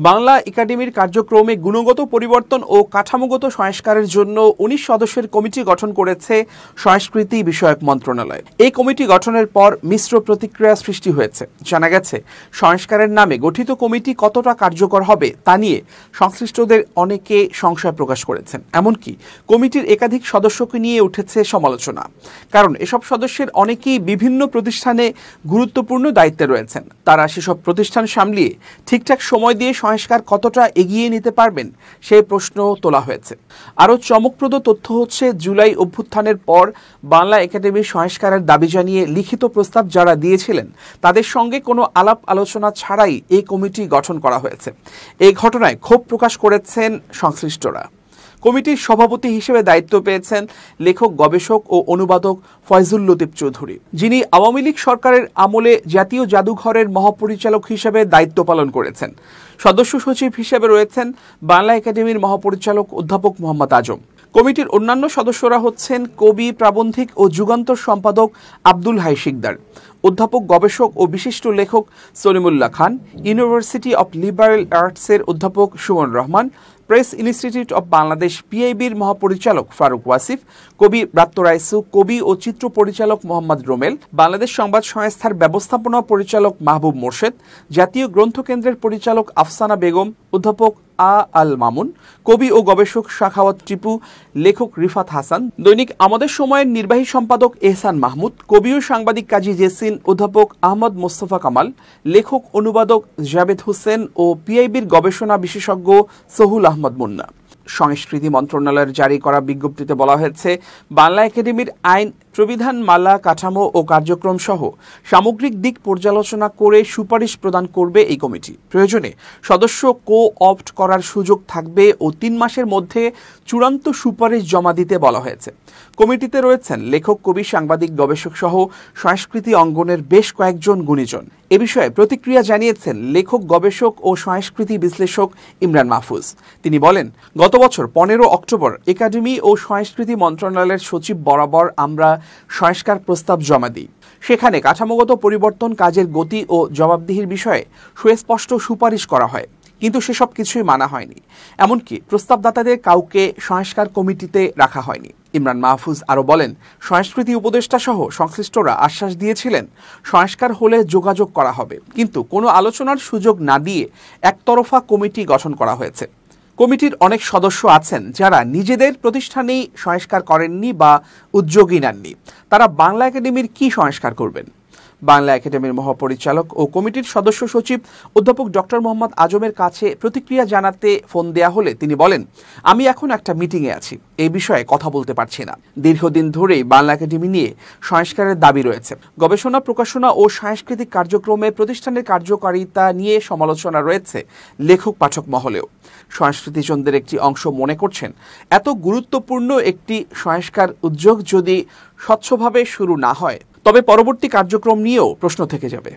বাংলা একাডেমির কার্যক্রমে গুণগত পরিবর্তন ও কাঠামোগত সংস্কারের জন্য ১৯ সদস্যের কমিটি গঠন করেছে সংস্কৃতি বিষয়ক মন্ত্রণালয়। এই কমিটি গঠনের পর মিশ্র প্রতিক্রিয়া সৃষ্টি হয়েছে। জানা গেছে, সংস্কারের নামে গঠিত কমিটি কতটা কার্যকর হবে তা নিয়ে সংশ্লিষ্টদের অনেকে সংশয় প্রকাশ করেছেন। এমনকি কমিটির একাধিক সদস্যকে নিয়ে উঠেছে সমালোচনা। কারণ এসব সদস্যের অনেকেই বিভিন্ন প্রতিষ্ঠানে গুরুত্বপূর্ণ দায়িত্বে রয়েছেন। তারা সেসব প্রতিষ্ঠান সামলিয়ে ঠিকঠাক সময় দিয়ে সংস্কার কতটা এগিয়ে নিতে পারবেন সেই প্রশ্ন তোলা হয়েছে। আরও চমকপ্রদ তথ্য হচ্ছে, জুলাই অভ্যুত্থানের পর বাংলা একাডেমির সংস্কারের দাবি জানিয়ে লিখিত প্রস্তাব যারা দিয়েছিলেন তাদের সঙ্গে কোনো আলাপ আলোচনা ছাড়াই এই কমিটি গঠন করা হয়েছে। এই ঘটনায় ক্ষোভ প্রকাশ করেছেন সংশ্লিষ্টরা। কমিটির সভাপতি হিসেবে দায়িত্ব পেয়েছেন লেখক, গবেষক ও অনুবাদক ফয়জুল লতিফ চৌধুরী, যিনি আওয়ামী লীগ সরকারের আমলে জাতীয় জাদুঘরের মহাপরিচালক হিসেবে দায়িত্ব পালন করেছেন। সদস্য সচিব হিসেবে রয়েছেন বাংলা একাডেমির মহাপরিচালক অধ্যাপক মোহাম্মদ আজম। কমিটির অন্যান্য সদস্যরা হচ্ছেন কবি, প্রাবন্ধিক ও যুগান্তর সম্পাদক আব্দুল হাই শিকদার, অধ্যাপক, গবেষক ও বিশিষ্ট লেখক Salimullah Khan, University of Liberal আর্টসের অধ্যাপক Sumon Rahman, Press Institute of Bangladesh পিআইবির মহাপরিচালক ফারুক ওয়াসিফ, কবি ব্রাত্য রাইসু, কবি ও চিত্র পরিচালক মোহাম্মদ রোমেল, বাংলাদেশ সংবাদ সংস্থার ব্যবস্থাপনা পরিচালক মাহবুব মোর্শেদ, জাতীয় গ্রন্থকেন্দ্রের পরিচালক আফসানা বেগম, অধ্যাপক আল মামুন, কবি ও গবেষক শাখাওয়াত টিপু, লেখক রিফাত হাসান, দৈনিক আমাদের সময়ের নির্বাহী সম্পাদক এহসান মাহমুদ, কবি ও সাংবাদিক কাজী জেসিন, অধ্যাপক আহমদ মোস্তফা কামাল, লেখক অনুবাদক জাবেদ হোসেন ও পিআইবির গবেষণা বিশেষজ্ঞ সহুল আহমদ মুন্না। সংস্কৃতি মন্ত্রণালয়ের জারি করা বিজ্ঞপ্তিতে বলা হয়েছে, বাংলা একাডেমির আইন, প্রবিধান মালা, কাঠামো ও কার্যক্রম সহ সামগ্রিক দিক পর্যালোচনা করে সুপারিশ প্রদান করবে এই কমিটি। প্রয়োজনে সদস্য কো-অপ্ট করার সুযোগ থাকবে ও ৩ মাসের মধ্যে চূড়ান্ত সুপারিশ জমা দিতে বলা হয়েছে। কমিটিতে রয়েছেন লেখক, কবি, সাংবাদিক, গবেষক সহ সংস্কৃতি অঙ্গনের বেশ কয়েকজন গুণীজন। এ বিষয়ে প্রতিক্রিয়া জানিয়েছেন লেখক, গবেষক ও সংস্কৃতি বিশ্লেষক ইমরান মাহফুজ। তিনি বলেন, গত বছর ১৫ অক্টোবর একাডেমি ও সংস্কৃতি মন্ত্রণালয়ের সচিব বরাবর আমরা সংস্কার প্রস্তাব জমা দিই। সেখানে কাঠামোগত পরিবর্তন, কাজের গতি ও জবাবদিহির বিষয়ে সুস্পষ্ট সুপারিশ করা হয়, কিন্তু সেসব কিছুই মানা হয়নি। এমনকি প্রস্তাবদাতাদের কাউকে সংস্কার কমিটিতে রাখা হয়নি। ইমরান মাহফুজ আরও বলেন, সংস্কৃতি উপদেষ্টা সহ সংশ্লিষ্টরা আশ্বাস দিয়েছিলেন সংস্কার হলে যোগাযোগ করা হবে, কিন্তু কোনো আলোচনার সুযোগ না দিয়ে একতরফা কমিটি গঠন করা হয়েছে। কমিটির অনেক সদস্য আছেন যারা নিজেদের প্রতিষ্ঠানেই সংস্কার করেননি বা উদ্যোগী নেননি। তারা বাংলা একাডেমির কি সংস্কার করবেন? বাংলা একাডেমির মহাপরিচালক ও কমিটির সদস্য সচিব অধ্যাপক ডক্টর মোহাম্মদ আজমের কাছে প্রতিক্রিয়া জানাতে ফোন দেয়া হলে তিনি বলেন, আমি এখন একটা মিটিংয়ে আছি, এই বিষয়ে কথা বলতে পারছি না। দীর্ঘদিন ধরেই বাংলা একাডেমি নিয়ে সংস্কারের দাবি রয়েছে। গবেষণা, প্রকাশনা ও সাংস্কৃতিক কার্যক্রমে প্রতিষ্ঠানের কার্যকারিতা নিয়ে সমালোচনা রয়েছে লেখক, পাঠক মহলেও। সংস্কৃতিজনদের একটি অংশ মনে করছেন, এত গুরুত্বপূর্ণ একটি সংস্কার উদ্যোগ যদি স্বচ্ছভাবে শুরু না হয়, তবে পরবর্তী কার্যক্রম নিয়েও প্রশ্ন থেকে যাবে।